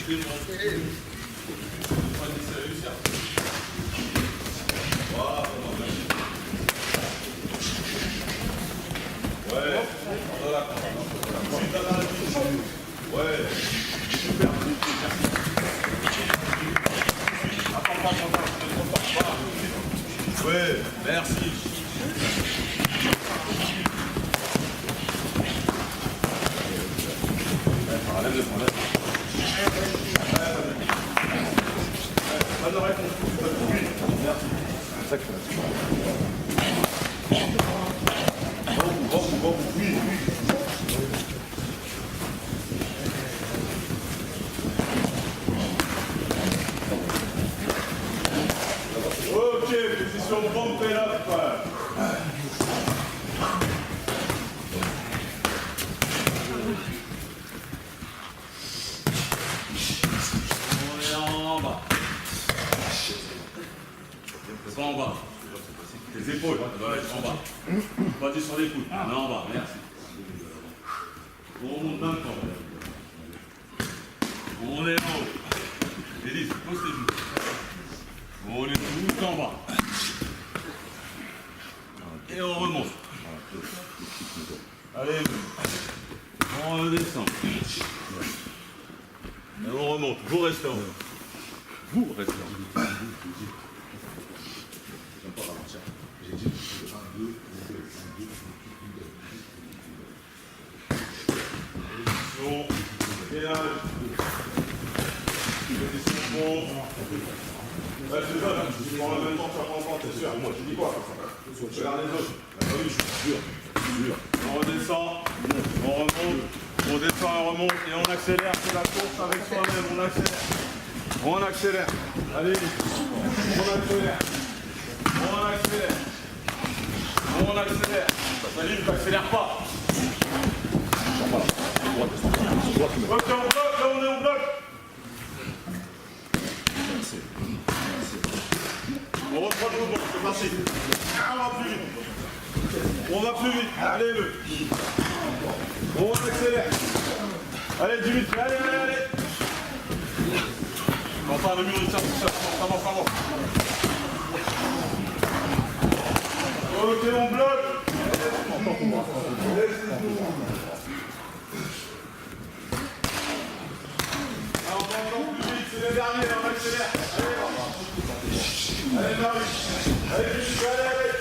Une montée. Voilà, ouais, ouais, super. Attends, ouais, merci. Ok, position pompe et là. On est en bas. C'est en bas. Tes épaules doivent être en bas. Pas sur les coudes. On est en bas, merci. On monte d'un temps. On est en haut. Élise, pose tes genoux. On est tout en bas. Et on remonte. Allez, on redescend. Et on remonte. Vous restez en haut. Vous restez en haut. Ouais, c'est ça, tu prends en même temps, tu prends t'es sûr. Moi, je dis quoi? Regarde les autres. Ah oui, je suis sûr. On redescend, on remonte, on descend et on remonte et on accélère. C'est la course avec soi-même, on accélère. On accélère. Allez, on accélère. On accélère. On accélère. Salim, t'accélères pas. Ok, on bloque, là on est au bloc. On reprend le mouvement, c'est facile. On va plus vite. On va plus vite. Allez, le. On accélère. Allez, 10 minutes. Allez, allez, allez. Enfin, le mur, il tient tout seul. Ça va, ça va. Ok, on bloque. Alors, on va encore plus vite. C'est le dernier, on accélère. Allez, allez, Marie. Allez, allez, allez.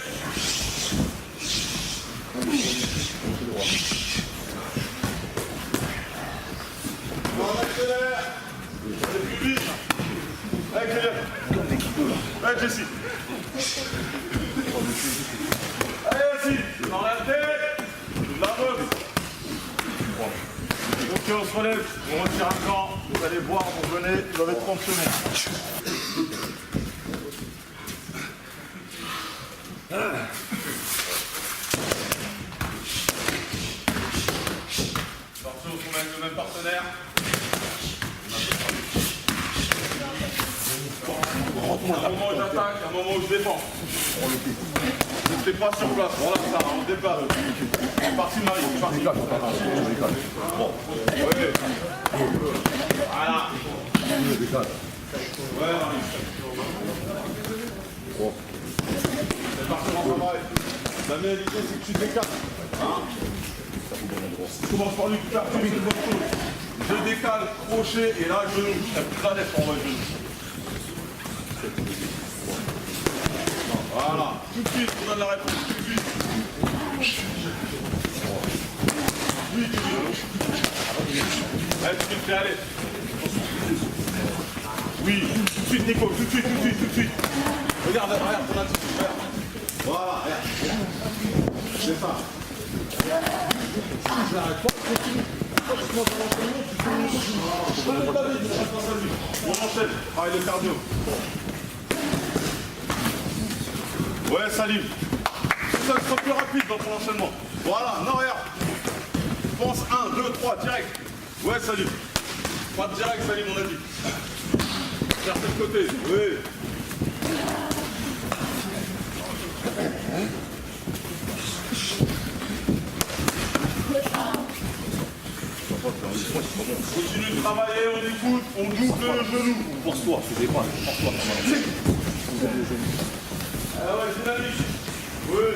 On accélère. Allez, plus vite. Allez, Kylian. Allez, Jessie. Allez, Jessie. Dans la tête. La boxe. Ok, on se relève. On retire un camp. Vous allez voir, vous venez. Vous avez 30 secondes. Attention, il faut mettre le même partenaire. Un moment où j'attaque, un moment où je défends. Ne pas sur place, voilà ça, on déplace. C'est parti Marie, c'est parti. Bon. Ouais. Voilà. Ouais Marie. C'est parti en travail. La réalité c'est que tu décales. Hein? Tu commences par lui faire c'est une bonne chose. Je décale, crochet et là genou. T'as plus de la lèvre en bas genou. Voilà, tout de suite, on donne la réponse, tout de suite. Oui, tout de suite. Allez, tout de suite, allez. Oui, tout de suite, Nico, tout de suite, tout de suite, tout de suite. Regarde, regarde, ton attitude, regarde. Voilà, regarde. C'est ça. Je l'arrête pas, continue. On enchaîne, travaille le cardio. Ouais, Salim. Ça sera plus rapide dans ton enchaînement. Voilà, non, regarde. Pense 1, 2, 3, direct. Ouais, Salim. Pas direct, Salim, on a dit. Vers ce côté, oui. Continue de travailler, on écoute, on double le genou. Force-toi, je sais pas, force-toi. Ah ouais, dynamique. Oui.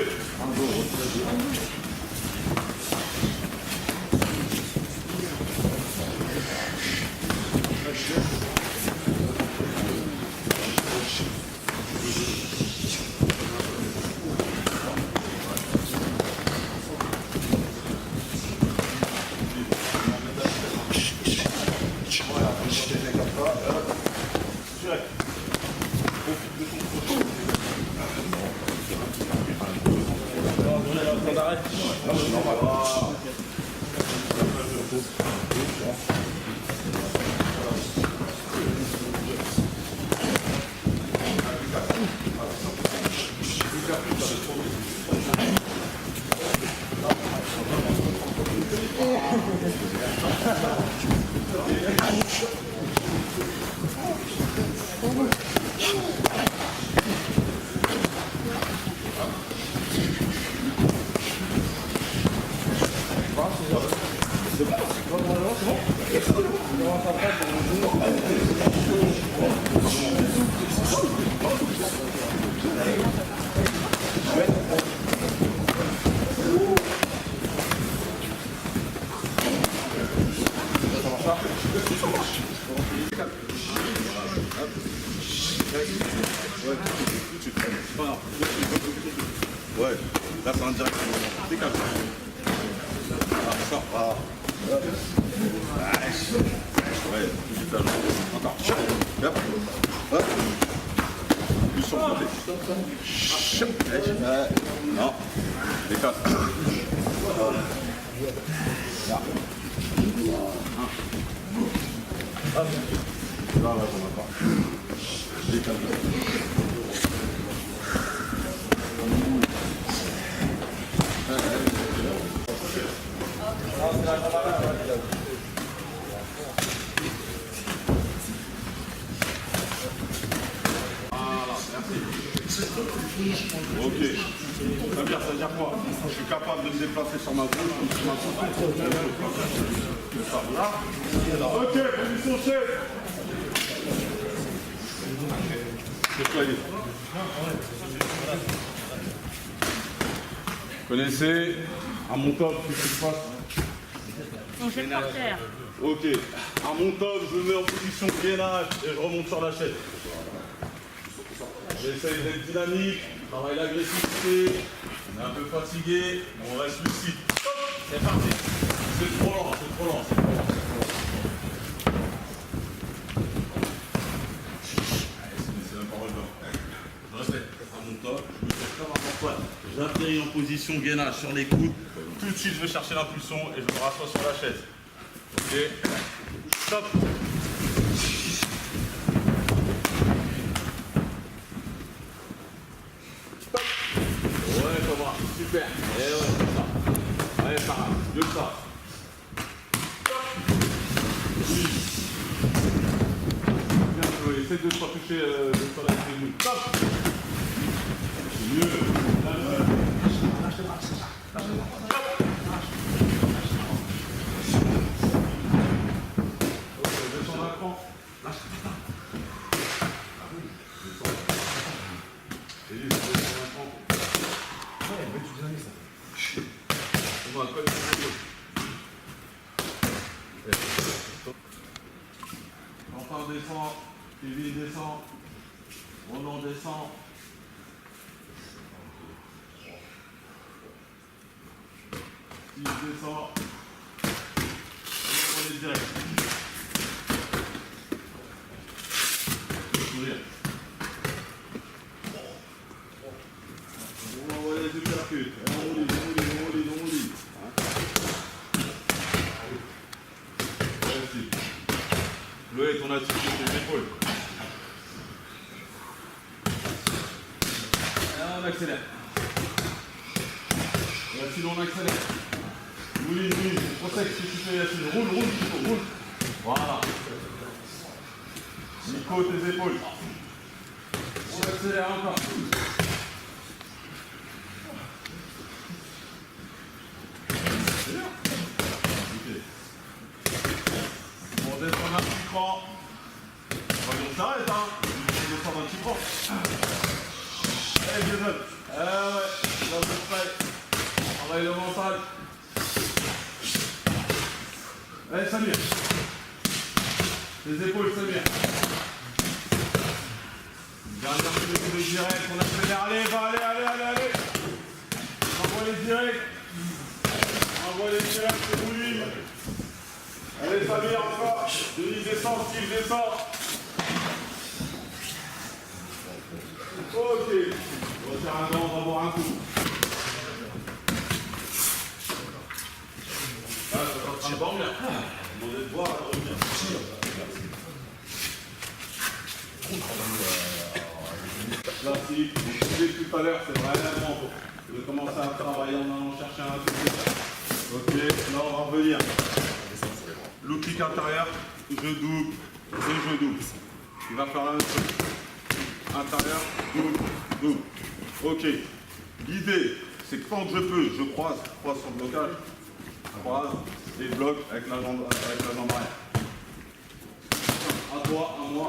Ouais, là c'est en direct. Décale. Ah, ça, voilà. Ouais, encore. Hop. Hop. Plus sur le côté. Non. Décale. Là. Là, on n'a pas. Décale. Ok. Ça veut dire quoi? Je suis capable de me déplacer sur ma gauche ou sur ma gauche. Ok, position chef. Déployez. Vous connaissez à mon top, qu'est-ce qui se passe? On jette par terre. Ok. À mon top, je me mets en position gainage et je remonte sur la chaise. J'essaye d'être dynamique, travaille l'agressivité, on est un peu fatigué, mais on reste lucide. C'est parti. C'est trop lent, c'est trop lent. C'est même pas relevant. Je reste à mon top, je me fais comme un porte. J'atterris en position gainage sur les coudes. Tout de suite, je vais chercher l'impulsion et je me rassois sur la chaise. Ok. Stop. Super. Et ouais, c'est ça. Ouais, ça va. Mieux que ça. Oui. Bien joué. Essaye de ne pas toucher le sol avec les genoux. Stop. C'est mieux. Ok, descends d'un cran. Lâche pas. Enfin descend, Kevin descend, Roland descend. Il descend. On est direct. Sourire. On va envoyer les uppercuts. On lit. Chloé, ton attitude sur les épaules. Et on accélère. Yacine, on accélère. Mouline, on sait ce que tu fais, Yacine. Roule. Voilà. Nico, tes épaules. On accélère encore. C'est bien. Ok. prends. On s'arrête, hein. Je descends un petit peu. Allez, Jason. Ouais, là, vous êtes prêts. Travaille le mental. Allez, Samir. Les épaules, Samir. Dernière minute de direct, on accélère. Allez, allez. Envoie les directs. C'est vous lui. Allez, Samir, encore. Denis, descend, Steve, descend. Ok. On va faire un gant, on va boire un coup. Ah, ça en train de dormir. Demandez de boire, elle revient. Là, si vous disais tout à l'heure, c'est vraiment de commencer à travailler en allant chercher un truc. Ok, là on va revenir. Low kick intérieur, je double et je double. Il va faire la même chose. Intérieur, double. Ok. L'idée, c'est que quand je peux, je croise sur le blocage. Croise et bloque avec la jambe arrière. À toi, à moi.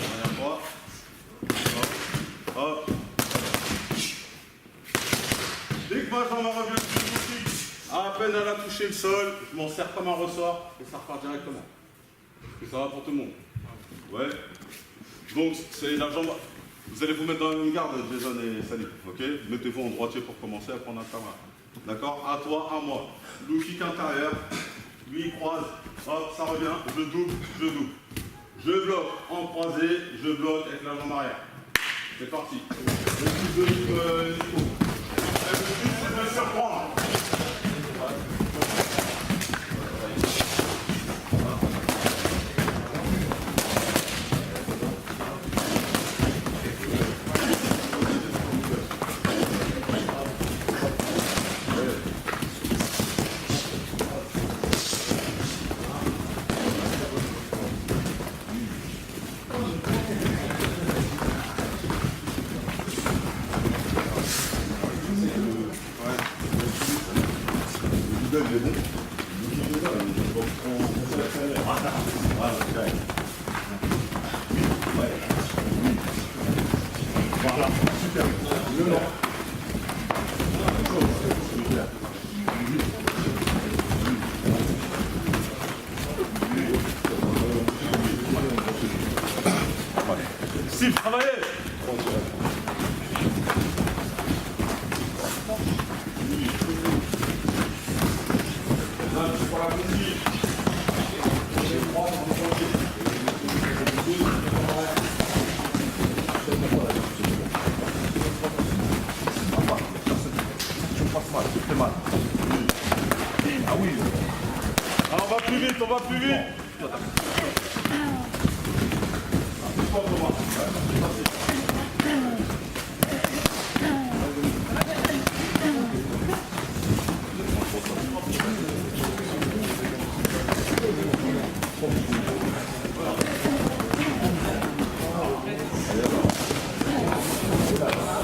Derrière toi. Hop. Dès que ma jambe revient sur le kick, à peine elle a touché le sol, je m'en sers comme un ressort et ça repart directement. Et ça va pour tout le monde. Ouais. Donc c'est la jambe. Vous allez vous mettre dans la même garde, Jason et Salim. Ok. Mettez-vous en droitier pour commencer à prendre un travail. D'accord. À toi, à moi. Low kick intérieur. Lui il croise. Hop, ça revient. Je double. Je bloque en croisé. Je bloque avec la jambe arrière. C'est parti. Le plus de Nico. Le but c'est de me surprendre. Voilà, super. Steve, travaillez. Ah oui. Alors on va plus vite.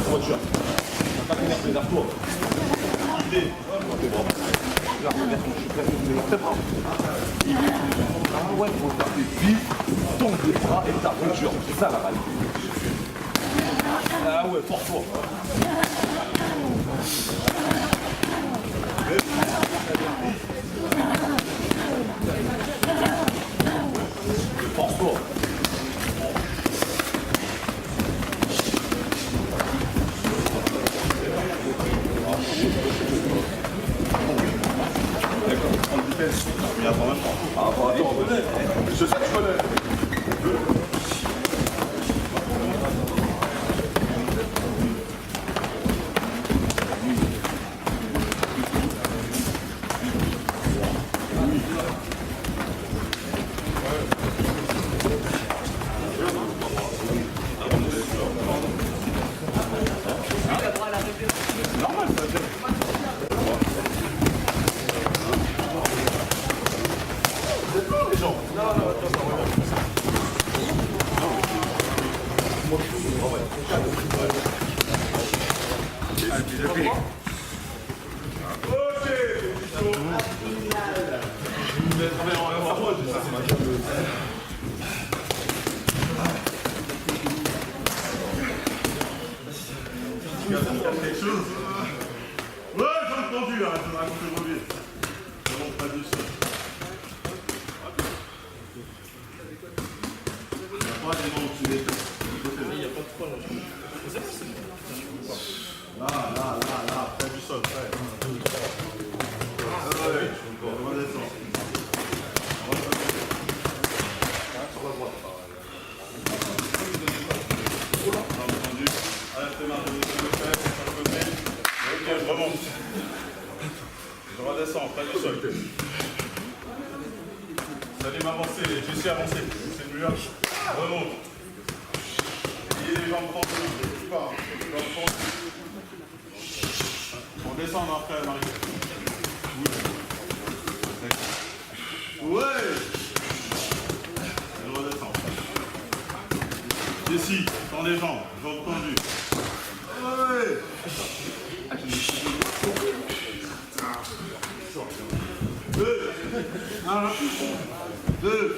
Voiture. On va pas tenir vers toi. Idée. Ah ouais, faut faire des vifs, tombe les bras et ta voiture. C'est ça la réalité. Ah ouais, fort. Fort. Je sais que je connais. Normal, ça fait. Les gens. Ok, allez travailler en forward. Quelque chose. Ouais, j'ai entendu là, je raconte le revient. Ça monte pas du sol. Il n'y a pas des noms où tu les fais. Il n'y a pas de quoi là. Là, près du sol, près. Ouais, on va descendre. Sur la droite. Entendu. Allez, tes mains, sur le côté. Ok, je remonte. Je redescends, près du sol. Salut m'avancer, Jessie avancer. C'est mieux. Remonte. Et les jambes tendues. Jambes tendues. On descend après, Marie. Ouais. Je redescends. Jessie, tends les jambes, jambes tendues. Ouais. Deux. Un. Deux.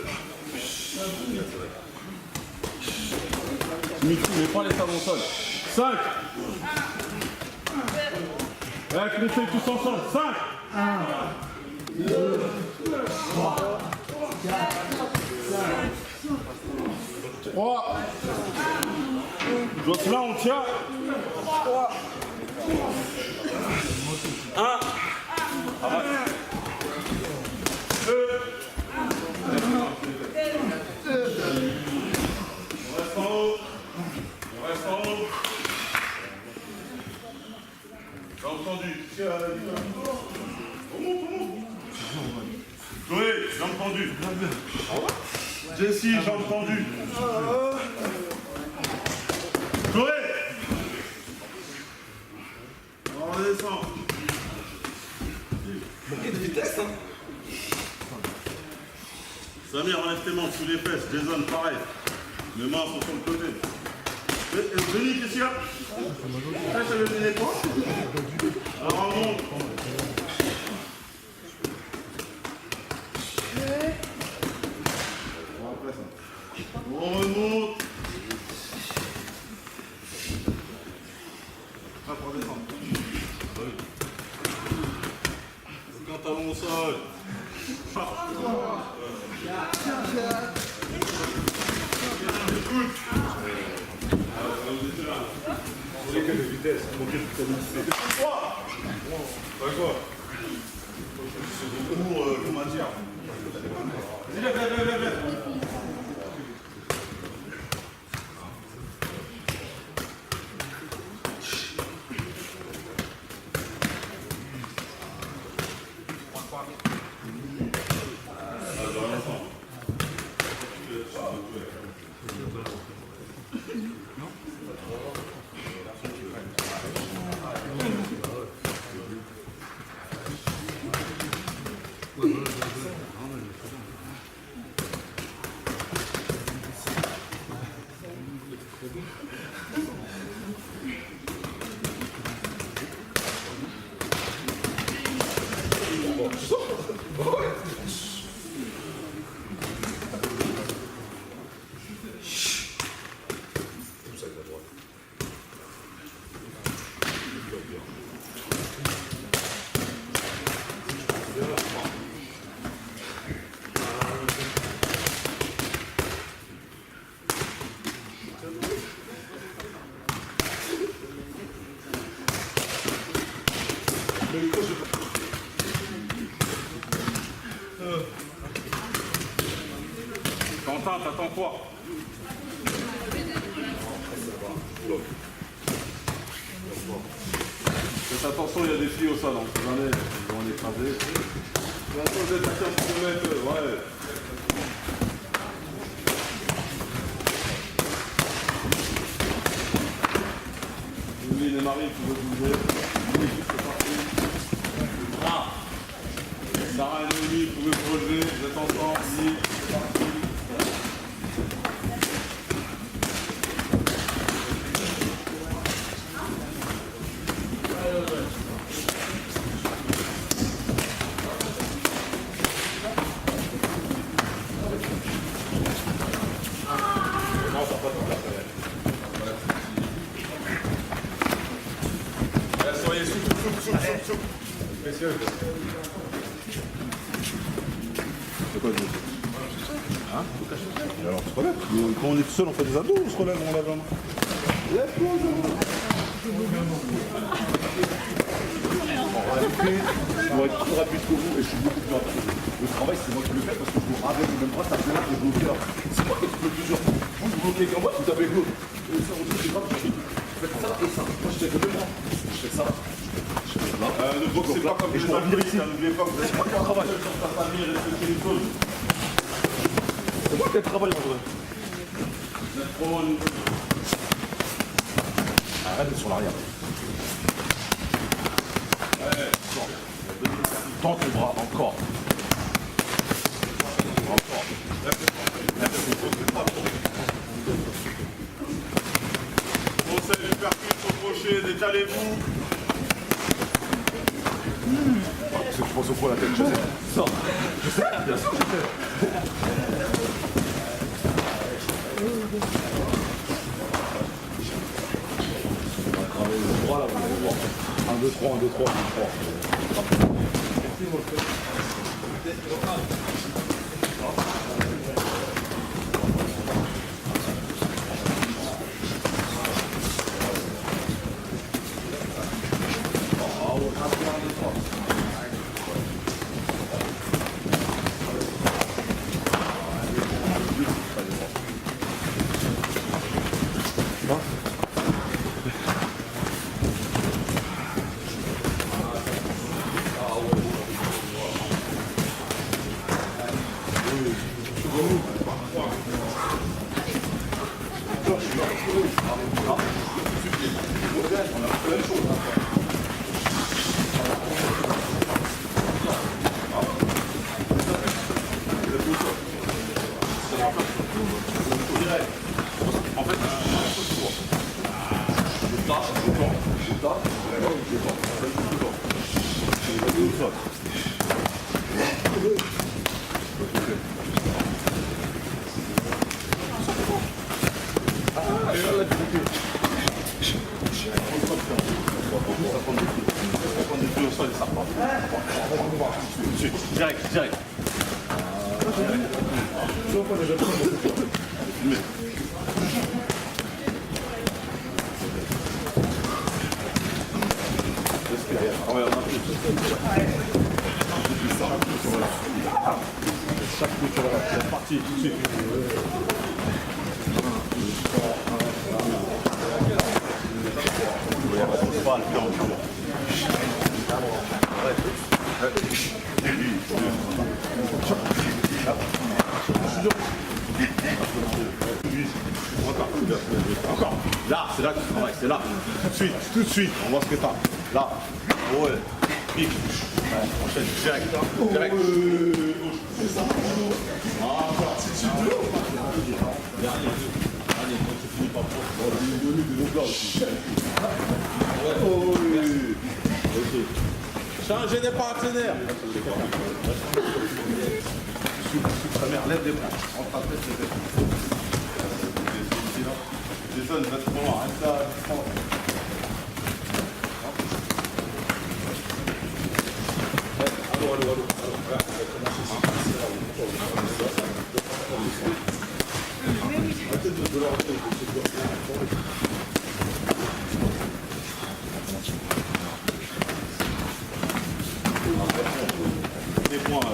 Mickey, mais pas les talons au sol. 5. Allez, comptez tous ensemble. 5. 1, 2, 3, 4, 5, 3. Donc là, on tient. 3. 1. 2. On reste en haut. On reste en haut. J'ai entendu. Remonte. Chloé, jambes tendues. Jessie, jambes tendues. Chloé. On redescend. Manquer de vitesse, hein. Samir, enlève tes mains sous les fesses. Jason, pareil. Les mains sont sur le côté. Denis, qu'est-ce qu'il y a? Ça veut donner quoi? Alors, on monte. On remonte. Hop, on descend. Aucun talon au sol. C'est que de vitesse, manquer de vitesse. Pas quoi? Pour matière. Vas-y, lève. Quentin, t'attends quoi? Faites attention, il y a des filles au sol, on sait jamais, ils vont en écraser. Attention, vous êtes à 15 km, ouais. Louis et Marie, vous pouvez bouger. C'est parti. Sarah et Noémie, vous pouvez vous relever, vous êtes ensemble, c'est parti. Soyez souple. Messieurs. C'est quoi le jeu? Hein? Alors, on se relève. Quand on est tout seul, on fait des abdos ou on se relève, on lève la main? Lève-toi, en réalité, je dois être plus rapide que vous et je suis beaucoup plus rapide. Le travail, c'est moi qui le fais parce que je vous avec le même bras, ça fait là que je bloque là. C'est moi qui ai le plus dur. Vous bloquez qu'en bas, vous tapez l'autre. Et ça, on dit, c'est grave, vous faites ça et ça. Moi, je fais que deux bras. Je fais ça. Ne boxez pas comme des alcooliques, n'oubliez pas que vous êtes pas en travail. Ta famille, respectez les choses. C'est moi qui ai le travail en vrai. Arrête de sur l'arrière. Tends ton bras encore. Conseil du percute au crochet, décalez-vous. Parce que tu penses au quoi la tête? Je sais. Sors. Je sais, bien sûr, je sais. On va travailler le droit là, vous allez voir. 1, 2, 3, 1, 2, 3, 1, 2, 3. Direct, direct. Chaque coup, tu vois, c'est parti tout de suite. Pas le plan, Encore. Là, c'est là que tu travailles, c'est là. Tout de suite, on voit ce que t'as. Là. Ouais. Pique. Ouais, enchaîne, direct. Direct. C'est ça. Encore. Si tu veux. Dernier. Allez, quand tu finis par prendre. Il donne des longueurs aussi. Ok. Changez des partenaires. Ta mère, lève les bras. Entre ta tête et tête. Jason, reste pour moi. Reste là. Allô. Des points.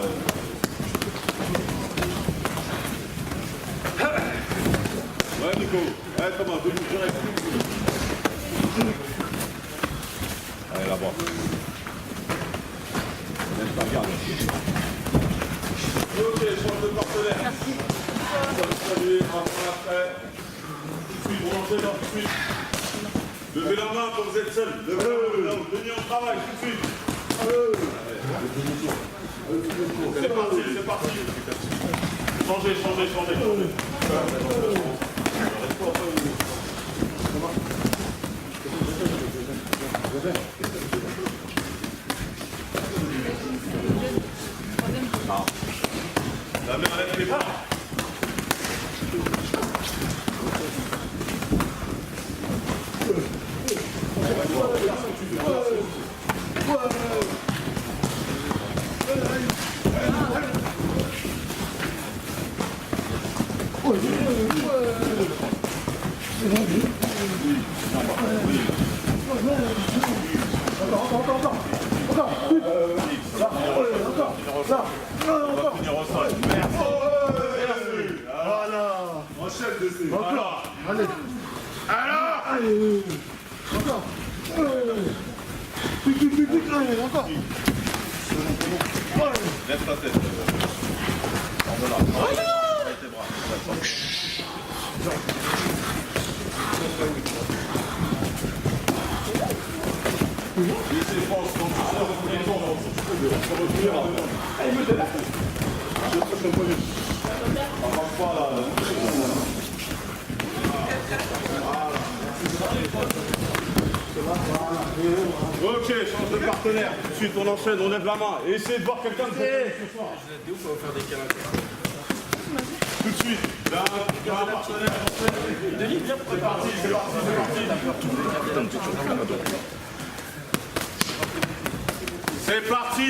Ouais, Nico. Ouais, Thomas, debout direct. Allez, là-bas. Laisse pas regarder. Ok, change de partenaire. Merci. Saluer, après. Tout de suite, relancez là, tout de suite. Levez la main quand vous êtes seul. Levez la main, venez en travail, tout de suite. C'est parti. Changez. La main avec les bras. Finir au sol. Merci. Voilà. Enchaîne dessus. Voilà. Allez. Alors. Allez. Encore. Pique, allez, encore. Lève ta tête. Voilà. Arrête tes bras. Laissez force. Allez, mettez la tête. Ok, change de partenaire. Tout de suite, on enchaîne, on lève la main. Et essayez de voir quelqu'un de ce soir. Tout de suite. Là, un partenaire. C'est parti, c'est parti, c'est parti. C'est parti.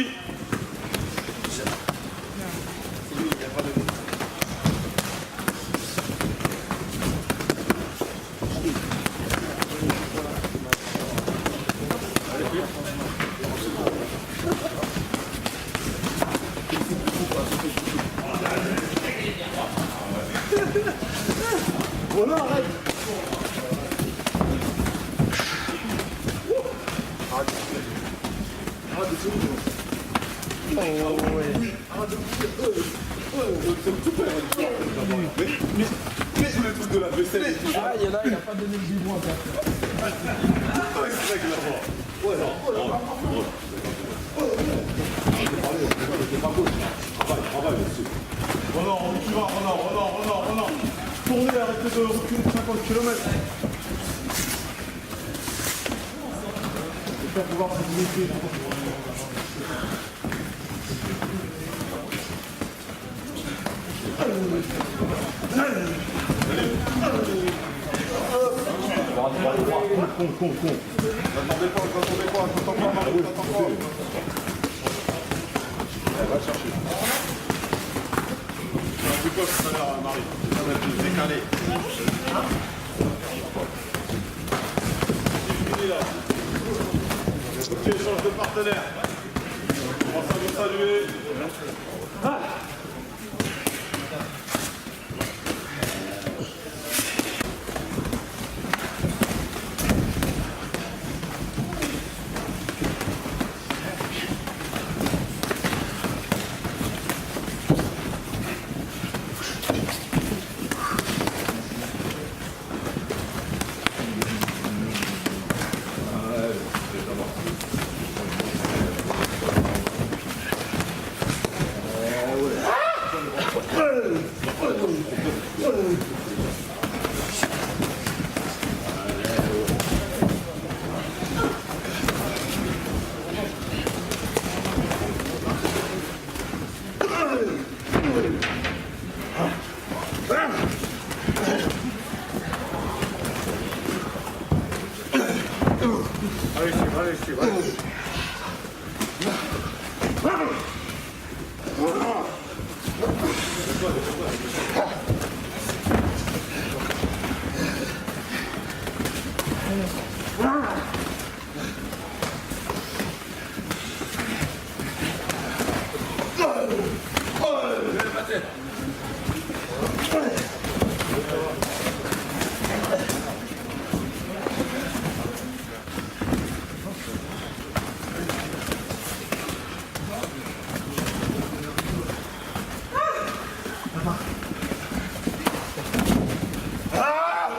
Voilà, arrête. Mais le truc de la vaisselle. Ah, il y en a, il n'a pas donné le biberon à personne. Renan. Tournez, arrêtez de reculer de 50 km. J'espère pouvoir se limiter. N'attendez pas, attends pas. Va chercher. C'est quoi tout à l'heure, Marie? Ça va être décalé. Fini là. Ok, change de partenaire. On va vous saluer.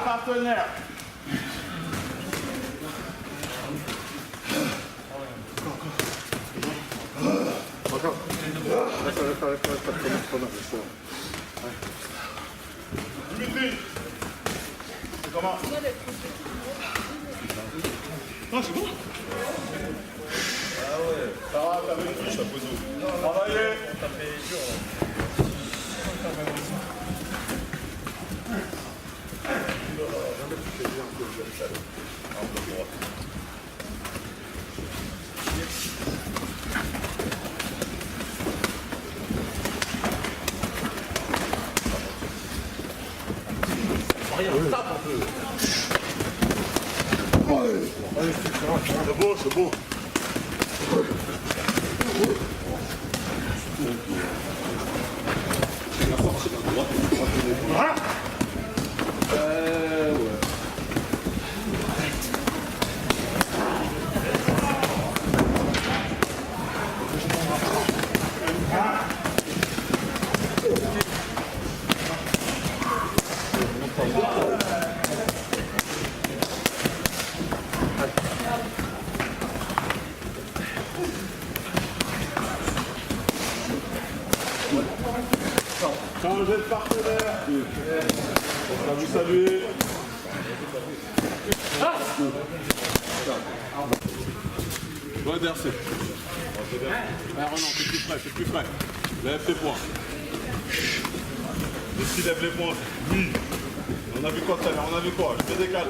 Partenaire. Dimitri, c'est comment? Ah, c'est bon? Ah ouais. Ça va, t'avais une fiche, travaillez. Ça fait dur, là. tape un peu. C'est bon, c'est bon. Changez de partenaire. On va vous saluer. Redressez. Renan, c'est plus près. Lève tes poings. Ici, lève les poings. Oui. On a vu quoi tout à l'heure? On a vu quoi? Je te décale.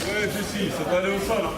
Ouais, Jessie, c'est pas aller au sol. Hein.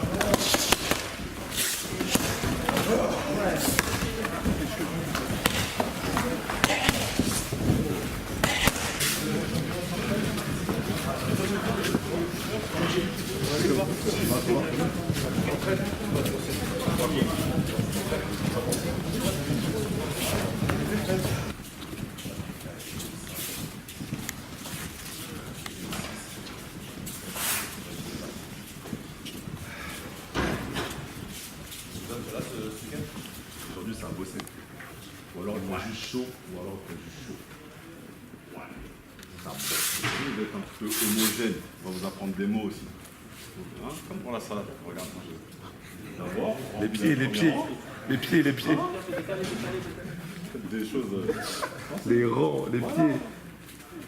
Aujourd'hui, ça a bossé. Ou alors il mange juste chaud, ou alors il fait juste chaud. Ouais. Ça va être un petit peu homogène. On va vous apprendre des mots aussi. Hein, comme pour la salade. Regarde, d'abord, les pieds. des choses. Les rangs, les pieds.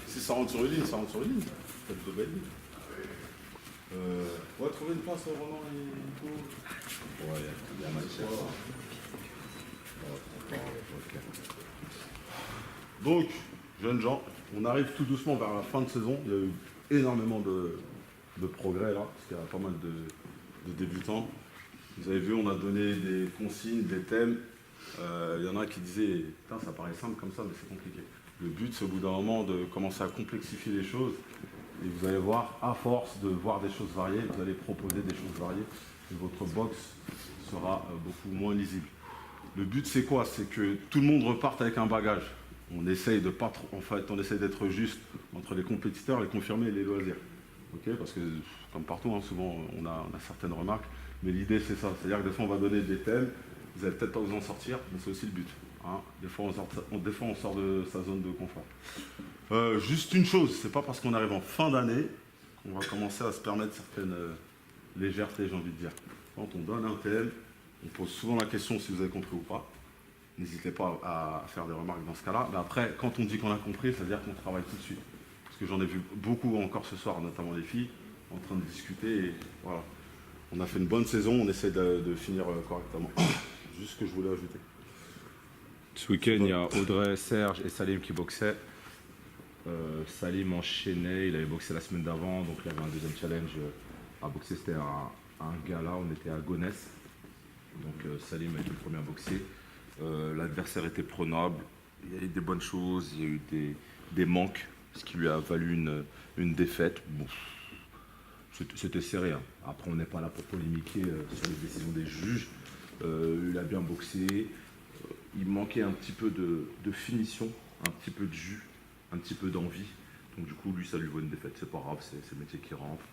Si ça rentre sur une ligne, ça rentre sur une ligne. Faites de belles lignes. On va trouver une place au Roland et Nico. Ouais, il y a matière. Donc, jeunes gens, on arrive tout doucement vers la fin de saison. Il y a eu énormément de progrès là, parce qu'il y a pas mal de débutants. Vous avez vu, on a donné des consignes, des thèmes. Il y en a qui disaient, putain, ça paraît simple comme ça, mais c'est compliqué. Le but, c'est au bout d'un moment de commencer à complexifier les choses. Et vous allez voir, à force de voir des choses variées, vous allez proposer des choses variées. Et votre box sera beaucoup moins lisible. Le but, c'est quoi? C'est que tout le monde reparte avec un bagage. On essaye de pas trop, en fait, on essaye d'être juste entre les compétiteurs, les confirmés et les loisirs. Okay, parce que, comme partout, hein, souvent, on a certaines remarques. Mais l'idée, c'est ça. C'est-à-dire que des fois, on va donner des thèmes. Vous n'allez peut-être pas vous en sortir, mais c'est aussi le but. Hein. Des fois, on sort de sa zone de confort. Juste une chose, c'est pas parce qu'on arrive en fin d'année qu'on va commencer à se permettre certaines légèretés, j'ai envie de dire. Quand on donne un thème, on pose souvent la question si vous avez compris ou pas. N'hésitez pas à faire des remarques dans ce cas-là. Mais après, quand on dit qu'on a compris, ça veut dire qu'on travaille tout de suite. Parce que j'en ai vu beaucoup encore ce soir, notamment les filles, en train de discuter. Et voilà. On a fait une bonne saison, on essaie de finir correctement. Juste ce que je voulais ajouter. Ce week-end, il y a Audrey, Serge et Salim qui boxaient. Salim enchaînait, il avait boxé la semaine d'avant, donc il avait un deuxième challenge à boxer. C'était un gala, on était à Gonesse. Donc Salim a été le premier à boxer. L'adversaire était prenable, il y a eu des bonnes choses, il y a eu des manques, ce qui lui a valu une défaite. Bon, c'était serré. Hein. Après, on n'est pas là pour polémiquer sur les décisions des juges. Il a bien boxé. Il manquait un petit peu de finition, un petit peu de jus, un petit peu d'envie. Donc du coup, lui, ça lui vaut une défaite. C'est pas grave, c'est le métier qui rentre.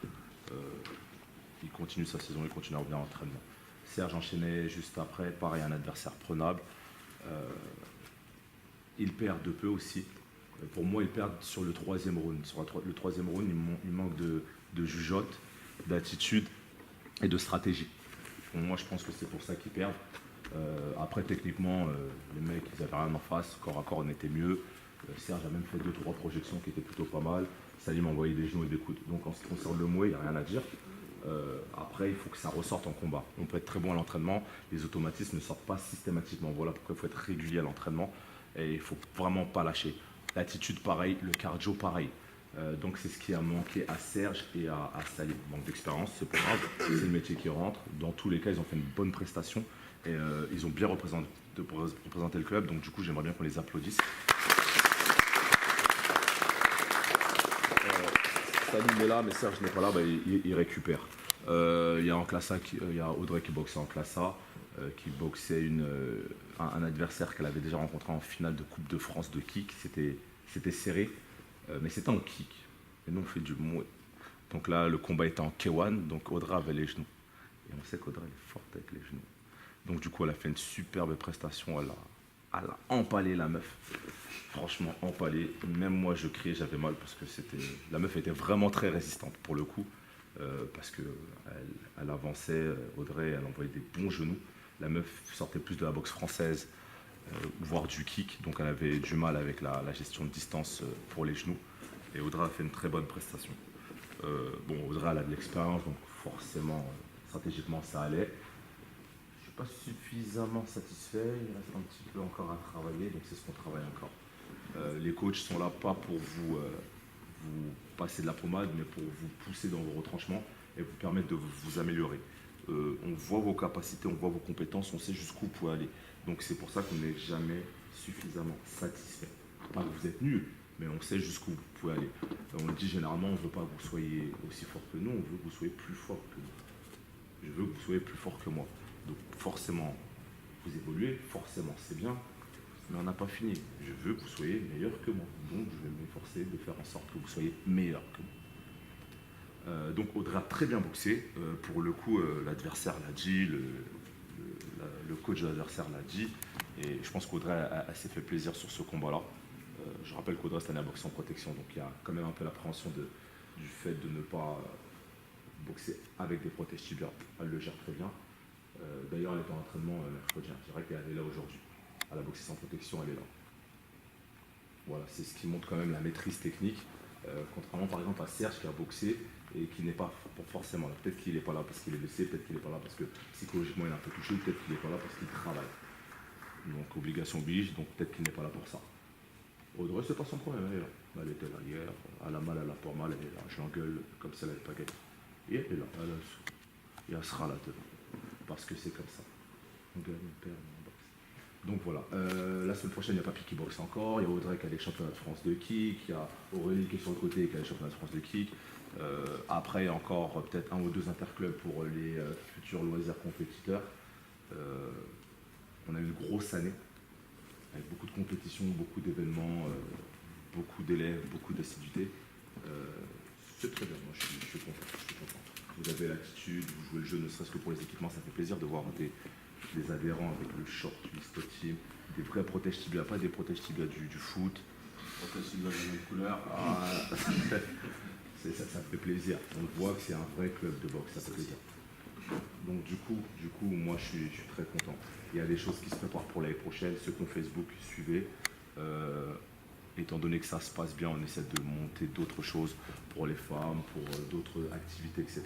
Il continue sa saison, il continue à revenir à l'entraînement. Serge enchaînait juste après, pareil, un adversaire prenable. Il perd de peu aussi. Pour moi, il perd sur le troisième round. Sur le troisième round, il manque de jugeote, d'attitude et de stratégie. Bon, moi, je pense que c'est pour ça qu'ils perdent. Après, techniquement, les mecs, ils n'avaient rien en face. Corps à corps, on était mieux. Serge a même fait 2-3 projections qui étaient plutôt pas mal. Salim envoyait des genoux et des coudes. Donc, en ce qui concerne le Mouet, il n'y a rien à dire. Après, il faut que ça ressorte en combat. On peut être très bon à l'entraînement. Les automatismes ne sortent pas systématiquement. Voilà pourquoi il faut être régulier à l'entraînement. Et il ne faut vraiment pas lâcher. L'attitude, pareil. Le cardio, pareil. Donc c'est ce qui a manqué à Serge et à Salim. Manque d'expérience, c'est pas grave, c'est le métier qui rentre. Dans tous les cas, ils ont fait une bonne prestation et ils ont bien représenté le club. Donc du coup, j'aimerais bien qu'on les applaudisse. Salim est là, mais Serge n'est pas là, il récupère. Il y a en classe A, il y a Audrey qui boxait en classe A, qui boxait un adversaire qu'elle avait déjà rencontré en finale de Coupe de France de kick. C'était serré. Mais c'était en kick. Et nous, on fait du mouet. Donc là, le combat était en K1, donc Audrey avait les genoux. Et on sait qu'Audrey est forte avec les genoux. Donc du coup, elle a fait une superbe prestation. Elle a empalé la meuf. Franchement, empalé. Même moi, je criais, j'avais mal parce que la meuf était vraiment très résistante pour le coup. Parce qu'elle avançait, Audrey, elle envoyait des bons genoux. La meuf sortait plus de la boxe française, voire du kick, donc elle avait du mal avec la gestion de distance pour les genoux. Et Audrey a fait une très bonne prestation. Audrey, elle a de l'expérience, donc forcément, stratégiquement, ça allait. Je ne suis pas suffisamment satisfait, il reste un petit peu encore à travailler, donc c'est ce qu'on travaille encore. Les coachs sont là pas pour vous passer de la pommade, mais pour vous pousser dans vos retranchements et vous permettre de vous améliorer. On voit vos capacités, on voit vos compétences, on sait jusqu'où vous pouvez aller. Donc c'est pour ça qu'on n'est jamais suffisamment satisfait. Pas que vous êtes nul, mais on sait jusqu'où vous pouvez aller. On dit généralement, on ne veut pas que vous soyez aussi fort que nous, on veut que vous soyez plus fort que nous. Je veux que vous soyez plus fort que moi. Donc forcément, vous évoluez, forcément c'est bien, mais on n'a pas fini. Je veux que vous soyez meilleur que moi. Donc je vais m'efforcer de faire en sorte que vous soyez meilleur que moi. Donc Audrey a très bien boxé. Pour le coup, l'adversaire l'a dit, le coach de l'adversaire l'a dit. Et je pense qu'Audrey s'est fait plaisir sur ce combat-là. Je rappelle qu'Audrey cette année a boxé en protection, donc il y a quand même un peu l'appréhension du fait de ne pas boxer avec des protèges tibias. Elle le gère très bien. D'ailleurs, elle était en entraînement mercredi. Je dirais qu'elle est là aujourd'hui. Elle a boxé sans protection, elle est là. Voilà, c'est ce qui montre quand même la maîtrise technique. Contrairement par exemple à Serge qui a boxé et qui n'est pas forcément là. Peut-être qu'il n'est pas là parce qu'il est blessé, peut-être qu'il n'est pas là parce que psychologiquement il est un peu touché, peut-être qu'il n'est pas là parce qu'il travaille. Donc obligation oblige, donc peut-être qu'il n'est pas là pour ça. Audrey, c'est pas son problème, elle est là. Elle était là hier, elle a mal, elle a pas mal, elle est là. Je l'engueule comme ça, elle n'est pas gagnée. Et elle est là, et elle sera là demain. Parce que c'est comme ça. On gagne, on perd, on boxe. Donc voilà, la semaine prochaine, il y a Papy qui boxe encore, il y a Audrey qui a les championnats de France de kick, il y a Aurélie qui est sur le côté qui a les championnats de France de kick. Après, encore peut-être 1 ou 2 interclubs pour les futurs loisirs compétiteurs. On a eu une grosse année, avec beaucoup de compétitions, beaucoup d'événements, beaucoup d'élèves, beaucoup d'assiduité. C'est très bien, moi je suis content. Vous avez l'attitude, vous jouez le jeu, ne serait-ce que pour les équipements, ça fait plaisir de voir des adhérents avec le short, l'Isto Team, des vrais protèges tibias, pas des protèges tibias du foot, protèges tibias de même couleur. Ça fait plaisir. On voit que c'est un vrai club de boxe, ça fait plaisir. Donc du coup, moi je suis très content. Il y a des choses qui se préparent pour l'année prochaine. Ceux qui ont Facebook, suivez. Étant donné que ça se passe bien, on essaie de monter d'autres choses pour les femmes, pour d'autres activités, etc.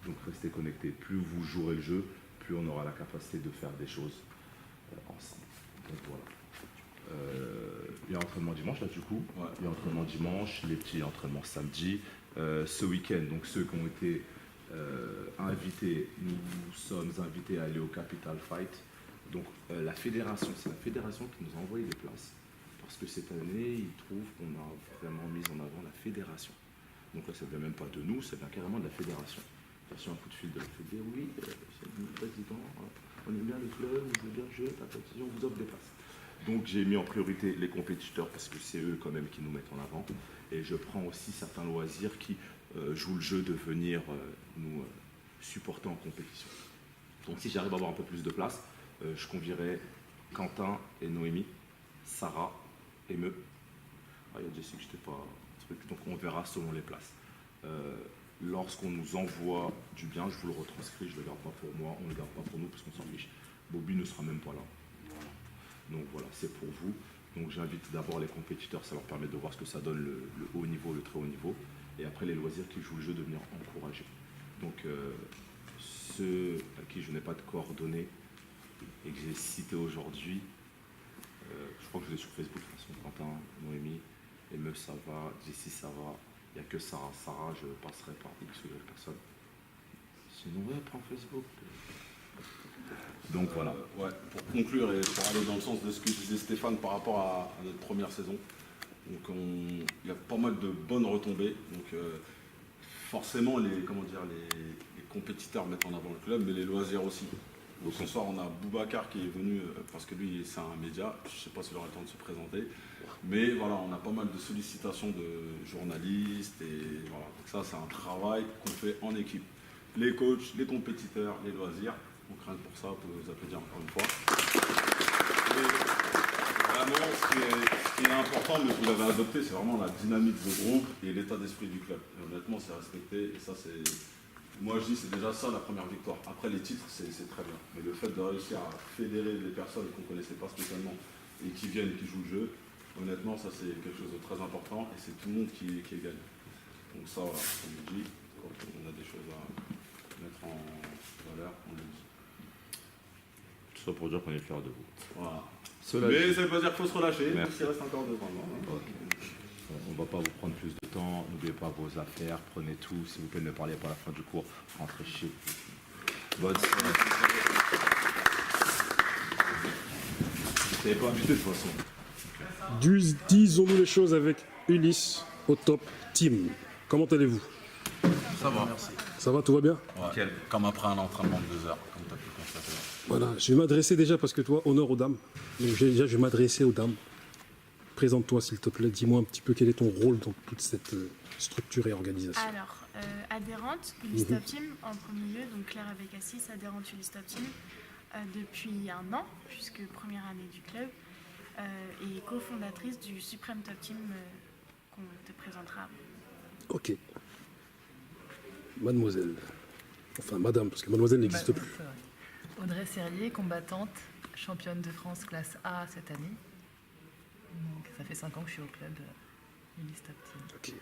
Donc restez connectés. Plus vous jouerez le jeu, plus on aura la capacité de faire des choses ensemble. Donc voilà. Il y a entraînement dimanche là du coup. Ouais. Il y a entraînement dimanche, les petits entraînements samedi. Ce week-end, donc ceux qui ont été invités, nous sommes invités à aller au Capital Fight. Donc la fédération, c'est la fédération qui nous a envoyé des places. Parce que cette année, ils trouvent qu'on a vraiment mis en avant la fédération. Donc là, ça ne vient même pas de nous, ça vient carrément de la fédération. J'ai reçu un coup de fil de la fédé, oui, c'est le président, on aime bien le club, on aime bien le jeu, on vous offre des places. Donc j'ai mis en priorité les compétiteurs parce que c'est eux quand même qui nous mettent en avant. Et je prends aussi certains loisirs qui jouent le jeu de venir nous supporter en compétition. Donc si j'arrive à avoir un peu plus de place, je convierai Quentin et Noémie, Sarah et me. Ah, il y a Jessie que je n'étais pas truc, donc on verra selon les places. Lorsqu'on nous envoie du bien, je vous le retranscris, je ne le garde pas pour moi, on ne le garde pas pour nous parce qu'on s'en fiche. Bobby ne sera même pas là. Voilà. Donc voilà, c'est pour vous. Donc j'invite d'abord les compétiteurs, ça leur permet de voir ce que ça donne le haut niveau, le très haut niveau. Et après les loisirs qui jouent le jeu, de venir encourager. Donc ceux à qui je n'ai pas de coordonnées et que j'ai cité aujourd'hui, je crois que je vous ai sur Facebook, de toute façon, Quentin, Noémie, Eme ça va, Jessie ça va, Il n'y a que Sarah. Sarah, je passerai par X ou Y personne. Sinon, ouais, prends Facebook. Donc voilà. Ouais, pour conclure et pour aller dans le sens de ce que disait Stéphane par rapport à notre première saison. Donc il y a pas mal de bonnes retombées. Donc forcément les compétiteurs mettent en avant le club, mais les loisirs aussi. Donc ce soir on a Boubacar qui est venu parce que lui c'est un média. Je ne sais pas s'il aura le temps de se présenter, mais voilà, on a pas mal de sollicitations de journalistes et voilà. Donc ça c'est un travail qu'on fait en équipe. Les coachs, les compétiteurs, les loisirs. Donc rien que pour ça, vous pouvez vous applaudir encore une fois. Et vraiment, ce qui est important, mais vous l'avez adopté, c'est vraiment la dynamique de groupe et l'état d'esprit du club. Et honnêtement, c'est respecté. Et ça, c'est. Moi, je dis, c'est déjà ça la première victoire. Après, les titres, c'est très bien. Mais le fait de réussir à fédérer des personnes qu'on ne connaissait pas spécialement et qui viennent et qui jouent le jeu, honnêtement, ça, c'est quelque chose de très important. Et c'est tout le monde qui gagne. Donc, ça, voilà, comme je dis, quand on a des choses à mettre en valeur, on le dit. Tout ça pour dire qu'on est fiers de vous. Voilà. Cela Mais dit, ça ne veut pas dire qu'il faut se relâcher, Merci. il reste encore 2 ans. on ne va pas vous prendre plus de temps. N'oubliez pas vos affaires. Prenez tout. S'il vous plaît, ne parlez pas à la fin du cours. Rentrez chez vous. Bonne soirée. Vous n'avez pas invité de toute façon. Disons-nous les choses avec Ulysse au top team. Comment allez-vous? Ça va. Ça va, tout va bien? Ouais. Comme après un entraînement de 2 heures, comme tu as pu constater. Voilà, je vais m'adresser déjà parce que toi, honneur aux dames. Donc déjà, je vais m'adresser aux dames. Présente-toi s'il te plaît, dis-moi un petit peu quel est ton rôle dans toute cette structure et organisation. Alors, adhérente, Ulysse Top Team en premier lieu, donc Claire avec Assis, adhérente Ulysse Top Team depuis 1 an, puisque première année du club, et cofondatrice du Suprême Top Team qu'on te présentera. Ok. Mademoiselle. Enfin, madame, parce que mademoiselle n'existe plus. C'est vrai. Audrey Serrier, combattante, championne de France classe A cette année. Donc, ça fait 5 ans que je suis au club Ulysse Top Team. Ok.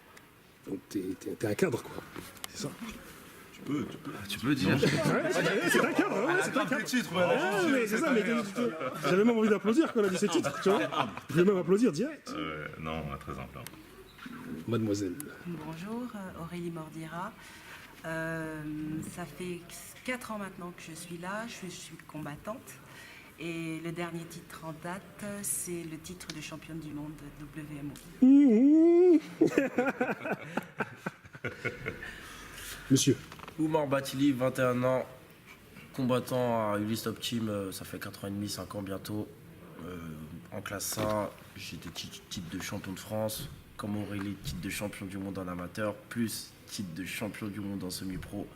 Donc t'es un cadre, quoi. C'est ça? Tu peux dire. C'est un cadre, ouais, c'est un cadre. Ah, mais c'est ça, mais j'avais même envie d'applaudir quand elle a dit ses titres, tu vois. Je vais même applaudir direct. Non, très simple. Mademoiselle. Bonjour, Aurélie Mordira. Ça fait 4 ans maintenant que je suis là, je suis combattante. Et le dernier titre en date, c'est le titre de championne du monde WMO. Monsieur. Oumar Batili, 21 ans, combattant à Ulysse Top Team, ça fait 4 ans et demi, 5 ans bientôt. En classe A, j'ai des titres de champion de France, comme Aurélie, titre de champion du monde en amateur, plus titre de champion du monde en semi-pro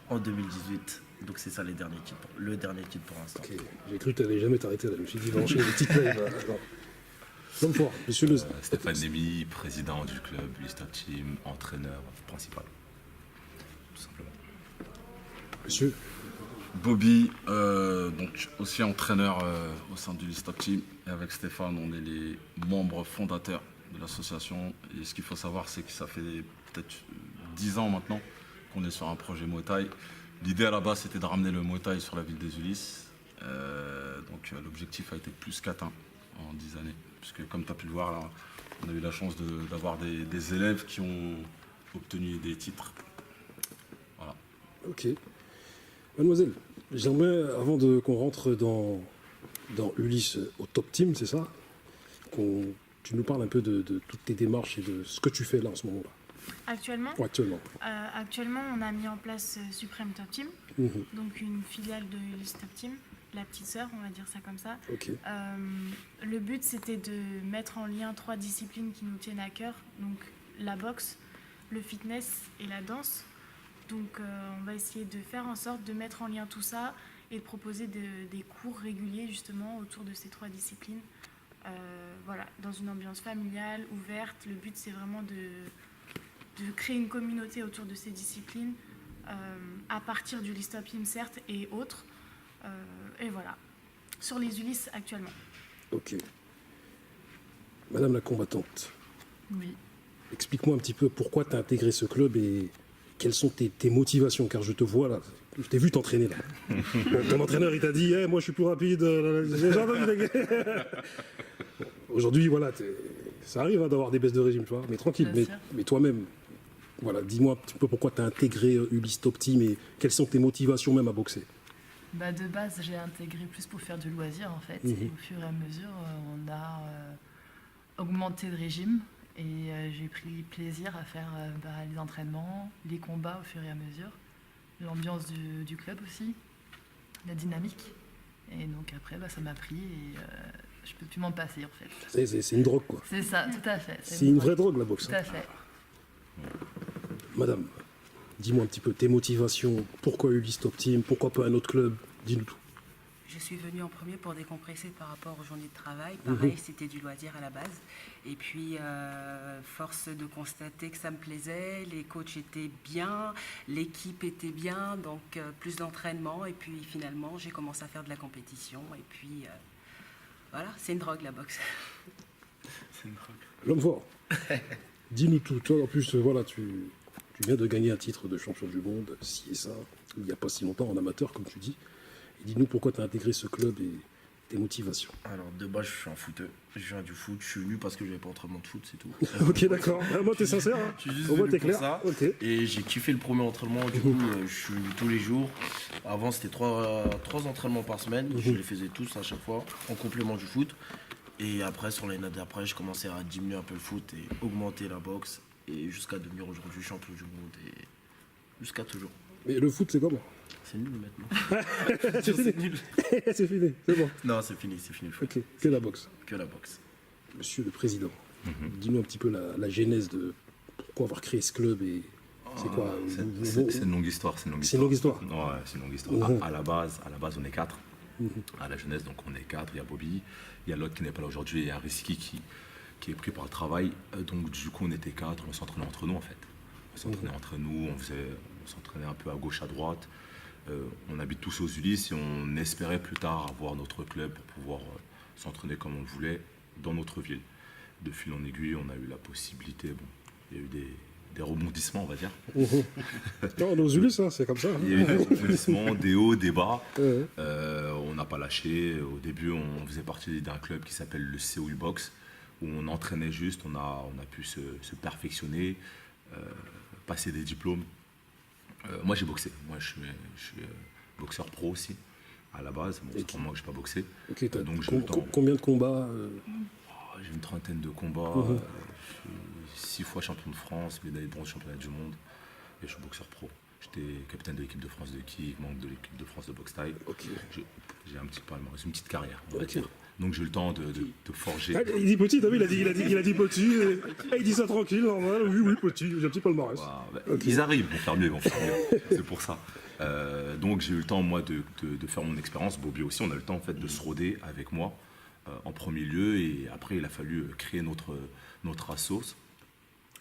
en 2018. Donc c'est ça le dernier titre pour l'instant. Ok, j'ai cru que tu n'allais jamais t'arrêter là. Je me suis dit, il va enchaîner les titres là. L'homme fort, monsieur le. Stéphane Némy, président du club Ulysse Top Team, entraîneur principal. Tout simplement. Monsieur. Bobby, donc aussi entraîneur au sein du Ulysse Top Team. Et avec Stéphane, on est les membres fondateurs de l'association. Et ce qu'il faut savoir, c'est que ça fait peut-être 10 ans maintenant qu'on est sur un projet Muay Thai. L'idée à la base, c'était de ramener le Muay Thai sur la ville des Ulysses. Donc l'objectif a été plus qu'atteint en 10 années. Puisque comme tu as pu le voir, là, on a eu la chance d'avoir des élèves qui ont obtenu des titres. Voilà. Ok. Mademoiselle, j'aimerais, avant qu'on rentre dans Ulysse au top team, c'est ça? Tu nous parles un peu de toutes tes démarches et de ce que tu fais là en ce moment-là. Actuellement, Actuellement. On a mis en place Suprême Top Team, donc une filiale de Ulysse Top Team, la petite sœur, on va dire ça comme ça. Ok. Le but, c'était de mettre en lien 3 disciplines qui nous tiennent à cœur, donc la boxe, le fitness et la danse. Donc on va essayer de faire en sorte de mettre en lien tout ça et de proposer des cours réguliers justement autour de ces 3 disciplines. Voilà, dans une ambiance familiale, ouverte. Le but, c'est vraiment de créer une communauté autour de ces disciplines, à partir du Ulysse Top Team certes et autres. Et voilà, sur les Ulysses actuellement. Ok. Madame la combattante, Oui. explique-moi un petit peu pourquoi tu as intégré ce club et quelles sont tes motivations, car je te vois là, je t'ai vu t'entraîner là. Ton entraîneur il t'a dit hey, moi je suis plus rapide, j'ai entendu. Aujourd'hui voilà, ça arrive hein, d'avoir des baisses de régime, tu vois, mais tranquille, Bien sûr. mais toi-même, Voilà, dis-moi un petit peu pourquoi tu as intégré Ulysse Top Team et quelles sont tes motivations même à boxer. Bah, de base, j'ai intégré plus pour faire du loisir en fait. Et au fur et à mesure, on a augmenté le régime et j'ai pris plaisir à faire les entraînements, les combats au fur et à mesure, l'ambiance du club aussi, la dynamique. Et donc après, ça m'a pris et je peux plus m'en passer en fait. C'est une drogue quoi. C'est ça, tout à fait. C'est une vraie drogue la boxe. Tout à fait. Madame, dis-moi un petit peu tes motivations, pourquoi Ulysse Top Team, pourquoi pas un autre club, dis-nous tout. Je suis venue en premier pour décompresser par rapport aux journées de travail. Pareil, c'était du loisir à la base. Et puis, force de constater que ça me plaisait, les coachs étaient bien, l'équipe était bien, donc plus d'entraînement. Et puis finalement, j'ai commencé à faire de la compétition. Et puis, voilà, c'est une drogue la boxe. C'est une drogue. L'homme fort, dis-nous tout. Toi en plus, voilà, tu viens de gagner un titre de champion du monde, ci et ça, il n'y a pas si longtemps en amateur comme tu dis. Et dis-nous pourquoi tu as intégré ce club et tes motivations. Alors, de base, je suis un footeux. Je viens du foot. Je suis venu parce que j'avais pas entraînement de foot, c'est tout. Ok, d'accord. Moi, t'es sincère. Hein. Je suis juste Au moins, venu t'es pour clair. ça. Ok. Et j'ai kiffé le premier entraînement. Du coup, je suis venu tous les jours. Avant, c'était trois entraînements par semaine. Je les faisais tous à chaque fois, en complément du foot. Et après, sur l'année d'après, je commençais à diminuer un peu le foot et augmenter la boxe. Et jusqu'à devenir aujourd'hui champion du monde. Et jusqu'à toujours. Mais le foot, c'est comment? C'est nul maintenant. C'est fini. C'est fini, c'est bon. Non, c'est fini le foot. Ok, que la boxe. Que la boxe. Monsieur le Président, dis-nous un petit peu la genèse de pourquoi avoir créé ce club et c'est quoi C'est une longue histoire. C'est une longue histoire. Ouais, c'est une longue histoire. À la base, on est 4. À la jeunesse, donc on est 4. Il y a Bobby, il y a l'autre qui n'est pas là aujourd'hui, et il y a Risky qui est pris par le travail. Donc du coup, on était 4, on s'entraînait entre nous en fait. On s'entraînait entre nous, on s'entraînait un peu à gauche, à droite. On habite tous aux Ulysses et on espérait plus tard avoir notre club pour pouvoir s'entraîner comme on le voulait dans notre ville. De fil en aiguille, on a eu la possibilité, il y a eu des rebondissements, on va dire. Non, nos Ulysses, hein, c'est comme ça. Hein. Il y a eu des rebondissements, des hauts, des bas. On n'a pas lâché. Au début, on faisait partie d'un club qui s'appelle le COU Box, où on entraînait juste, on a pu se perfectionner, passer des diplômes. Moi, j'ai boxé. Moi, je suis boxeur pro aussi, à la base. Bon, c'est pour moi que je n'ai pas boxé. Ok, Donc, combien de combats J'ai une trentaine de combats. Je suis 6 fois champion de France, médaille de bronze championnat du monde. Et je suis boxeur pro. J'étais capitaine de l'équipe de France de kick, membre de l'équipe de France de boxe thaï. Ok. J'ai un petit palmarès, une petite carrière, on va dire. Donc j'ai eu le temps de forger. Ah, il dit petit, t'as vu, il a dit petit. Il dit ça tranquille, normal. Oui, petit, j'ai un petit palmarès. Ils arrivent, ils vont faire mieux. C'est pour ça. Donc j'ai eu le temps, moi, de faire mon expérience. Bobby aussi, on a eu le temps en fait, de se roder avec moi en premier lieu. Et après, il a fallu créer notre assos.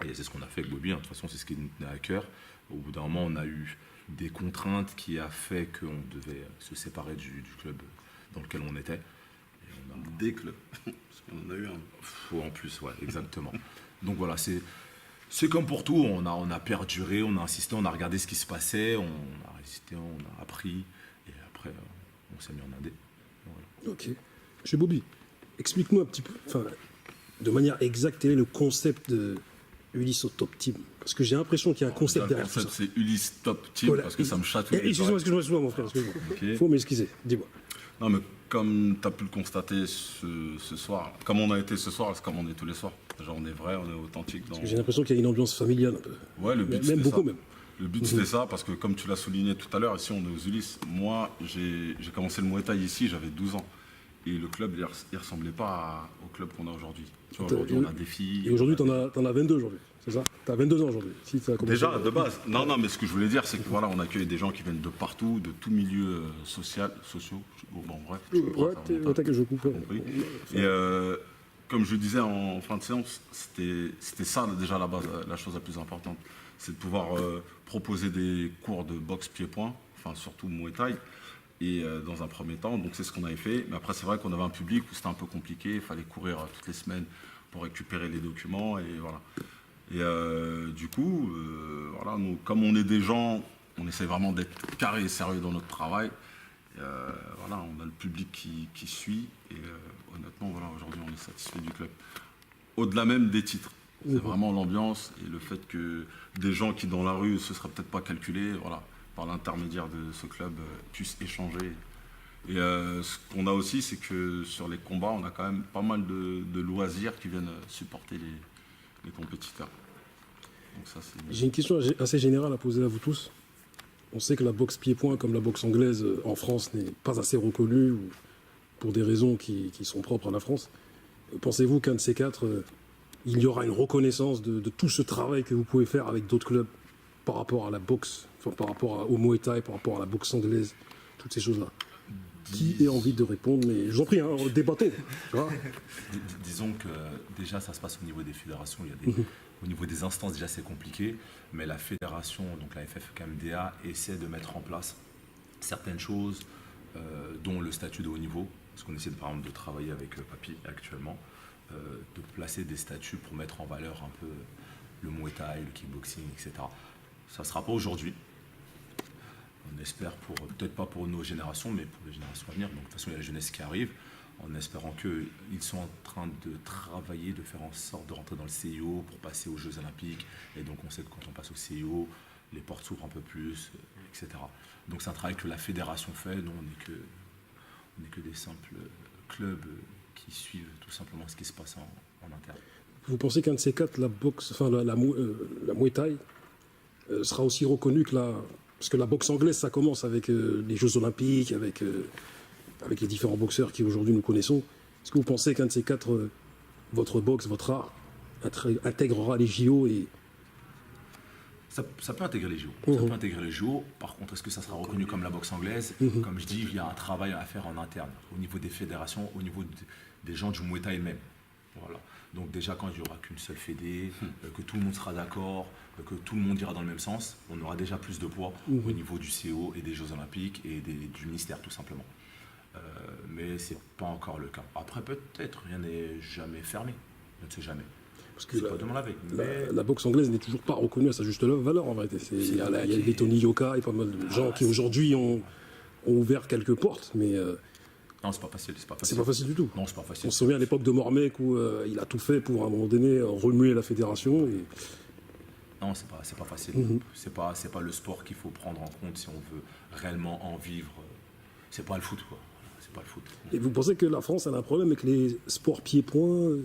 Et c'est ce qu'on a fait avec Bobby. Hein. De toute façon, c'est ce qui nous tenait à cœur. Au bout d'un moment, on a eu des contraintes qui a fait qu'on devait se séparer du club dans lequel on était. Des clubs, parce qu'on en a eu un. En plus, ouais, exactement. Donc voilà, c'est comme pour tout, on a perduré, on a insisté, on a regardé ce qui se passait, on a résisté, on a appris, et après, on s'est mis en indé. Voilà. Ok. Chez Bobby, explique-nous un petit peu, de manière exacte, quel est le concept de Ulysse au Top Team? Parce que j'ai l'impression qu'il y a un concept derrière tout ça. C'est Ulysse Top Team, voilà. Parce que ça me chatouille. Excuse-moi, mon frère, excuse-moi. Okay. Faut m'excuser, dis-moi. Non, mais comme tu as pu le constater ce soir, comme on a été ce soir, c'est comme on est tous les soirs. Genre, on est vrai, on est authentique. J'ai l'impression qu'il y a une ambiance familiale un peu. Ouais, le but même beaucoup ça. Même. Le but c'était ça, parce que comme tu l'as souligné tout à l'heure, ici on est aux Ulysses. Moi, j'ai commencé le Muay Thai ici, j'avais 12 ans. Et le club, il ressemblait pas au club qu'on a aujourd'hui. Tu vois, aujourd'hui, on a des filles. Et aujourd'hui, t'en as 22 aujourd'hui, c'est ça? T'as 22 ans aujourd'hui. Si déjà, de base. Non, mais ce que je voulais dire, c'est que voilà, on accueille des gens qui viennent de partout, de tout milieu sociaux. Bon, bref. Ouais, je coupe. Et comme je disais en fin de séance, c'était ça déjà la base, la chose la plus importante. C'est de pouvoir proposer des cours de boxe pied-point, enfin surtout Muay Thai. Et dans un premier temps, donc c'est ce qu'on avait fait. Mais après, c'est vrai qu'on avait un public où c'était un peu compliqué. Il fallait courir toutes les semaines pour récupérer les documents. Et voilà. Et du coup, voilà, nous, comme on est des gens, on essaie vraiment d'être carré et sérieux dans notre travail. Voilà, on a le public qui suit. Et honnêtement, voilà, aujourd'hui, on est satisfait du club. Au-delà même des titres. C'est vraiment l'ambiance et le fait que des gens qui dans la rue se seraient peut-être pas calculés, voilà, par l'intermédiaire de ce club, puissent échanger. Et ce qu'on a aussi, c'est que sur les combats, on a quand même pas mal de loisirs qui viennent supporter les compétiteurs. Donc ça, J'ai une question assez générale à poser à vous tous. On sait que la boxe pied-point, comme la boxe anglaise en France, n'est pas assez reconnue pour des raisons qui sont propres à la France. Pensez-vous qu'un de ces quatre, il y aura une reconnaissance de tout ce travail que vous pouvez faire avec d'autres clubs par rapport à la boxe, enfin, par rapport au Muay Thai, par rapport à la boxe anglaise, toutes ces choses-là? Qui a envie de répondre? Mais je vous en prie, hein, débattons. Disons que déjà ça se passe au niveau des fédérations, il y a au niveau des instances déjà c'est compliqué, mais la fédération, donc la FFKMDA, essaie de mettre en place certaines choses, dont le statut de haut niveau, parce qu'on essaie par exemple de travailler avec Papy actuellement, de placer des statuts pour mettre en valeur un peu le Muay Thai, le kickboxing, etc. Ça ne sera pas aujourd'hui. On espère peut-être pas pour nos générations, mais pour les générations à venir. Donc de toute façon, il y a la jeunesse qui arrive, en espérant qu'ils sont en train de travailler, de faire en sorte de rentrer dans le CIO pour passer aux Jeux Olympiques. Et donc on sait que quand on passe au CIO, les portes s'ouvrent un peu plus, etc. Donc c'est un travail que la fédération fait. Nous, on n'est que des simples clubs qui suivent tout simplement ce qui se passe en interne. Vous pensez qu'un de ces quatre, la boxe, enfin la Muay Thai, sera aussi reconnu que parce que la boxe anglaise, ça commence avec les Jeux Olympiques, avec les différents boxeurs qui aujourd'hui nous connaissons. Est-ce que vous pensez qu'un de ces quatre, votre boxe, votre art, intégrera les JO et... Ça peut intégrer les JO. Ça peut intégrer les JO. Par contre, est-ce que ça sera reconnu comme la boxe anglaise? Comme je dis, il y a un travail à faire en interne, au niveau des fédérations, au niveau des gens du Muay Thai même. Voilà. Donc déjà, quand il n'y aura qu'une seule fédé, que tout le monde sera d'accord, que tout le monde ira dans le même sens, on aura déjà plus de poids au niveau du CO et des Jeux Olympiques et du ministère, tout simplement. Mais ce n'est pas encore le cas. Après, peut-être, rien n'est jamais fermé. Je ne sais jamais. Parce que pas demain la veille. La boxe anglaise n'est toujours pas reconnue à sa juste valeur, en vérité. Il y a les Tony Yoka et pas mal de gens qui aujourd'hui ont ouvert quelques portes, mais... non, c'est pas facile. C'est pas facile du tout. Non, c'est pas facile. On se souvient à l'époque de Mormec où il a tout fait pour, à un moment donné, remuer la fédération. Et... Non, c'est pas facile. C'est pas le sport qu'il faut prendre en compte si on veut réellement en vivre. C'est pas le foot, quoi. C'est pas le foot. Et vous pensez que la France a un problème avec les sports pieds-points?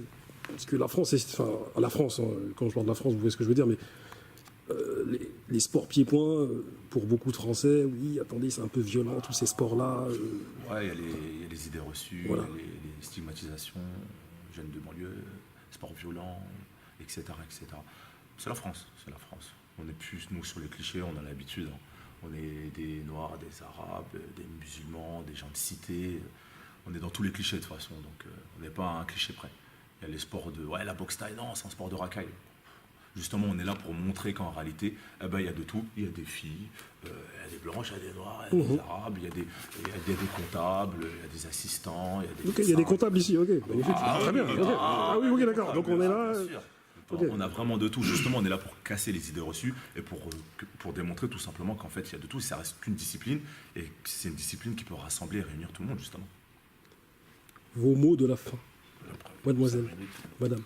Parce que la France, la France, hein, quand je parle de la France, vous voyez ce que je veux dire, mais les sports pieds-points, pour beaucoup de Français, oui, attendez, c'est un peu violent, tous ces sports-là. Ouais, il y a les idées reçues, voilà. les stigmatisations, jeunes de banlieue, sports violents, etc., etc. C'est la France, c'est la France. On est plus, nous, sur les clichés, on a l'habitude. Hein. On est des Noirs, des Arabes, des musulmans, des gens de cité. On est dans tous les clichés de toute façon, donc on n'est pas à un cliché près. Il y a les sports de... Ouais, la boxe thaï, non, c'est un sport de racaille. Justement, on est là pour montrer qu'en réalité, il y a de tout. Il y a des filles, il y a des blanches, il y a des noirs, il y a des arabes, il y a des comptables, il y a des assistants, il y a des... Ok, il y a des comptables ici, ok, magnifique. Très bien. Okay. Oui, ok, d'accord. Donc on est là... Okay. On a vraiment de tout. Justement, on est là pour casser les idées reçues et pour démontrer tout simplement qu'en fait, il y a de tout. Ça reste qu'une discipline et c'est une discipline qui peut rassembler et réunir tout le monde, justement. Vos mots de la fin. Mademoiselle, madame.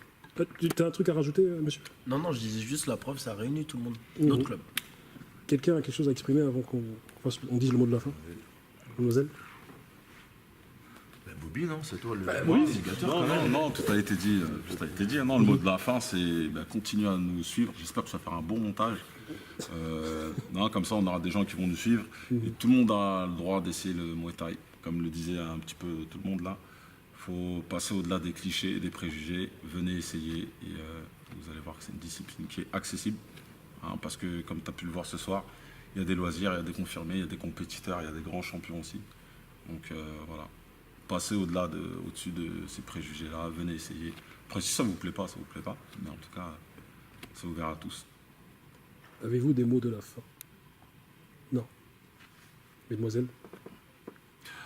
Tu as un truc à rajouter, monsieur? Non, je disais juste la preuve, ça réunit tout le monde. Notre club. Quelqu'un a quelque chose à exprimer avant qu'on dise le mot de la fin? Mademoiselle? Bobby, non, c'est toi le Oui, non, tout a été dit. Non, le mot de la fin, c'est continuer à nous suivre. J'espère que ça va faire un bon montage. Non, comme ça, on aura des gens qui vont nous suivre. Et tout le monde a le droit d'essayer le Muay Thai, comme le disait un petit peu tout le monde là. Il faut passer au-delà des clichés et des préjugés. Venez essayer et vous allez voir que c'est une discipline qui est accessible. Hein, parce que, comme tu as pu le voir ce soir, il y a des loisirs, il y a des confirmés, il y a des compétiteurs, il y a des grands champions aussi. Donc voilà. Passez au-dessus de ces préjugés-là, venez essayer. Après, si ça ne vous plaît pas, ça ne vous plaît pas. Mais en tout cas, c'est ouvert à tous. Avez-vous des mots de la fin? Non. Mesdemoiselles?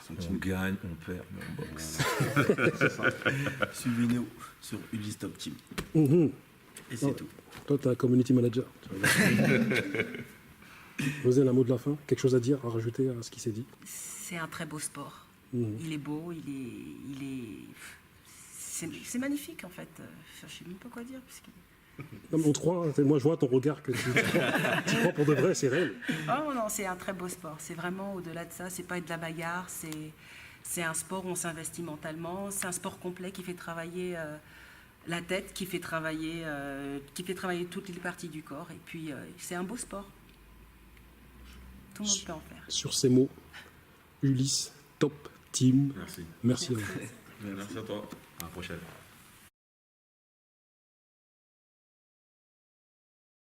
On gagne, on perd, mais on boxe. Suivez-nous sur Ulysse Top Team. Et c'est tout. Toi, tu es un community manager. Mademoiselle, un mot de la fin? Quelque chose à dire, à rajouter à ce qui s'est dit? C'est un très beau sport. Il est beau, c'est magnifique en fait. Je ne sais même pas quoi dire. Non, mais on te croit, hein. Moi je vois ton regard que tu crois pour de vrai, c'est réel. Oh non, c'est un très beau sport. C'est vraiment au-delà de ça. C'est pas de la bagarre. C'est un sport où on s'investit mentalement. C'est un sport complet qui fait travailler la tête, qui fait travailler toutes les parties du corps. Et puis c'est un beau sport. Tout le monde peut en faire. Sur ces mots, Ulysse, top team. Merci. Merci. Merci à toi. À la prochaine.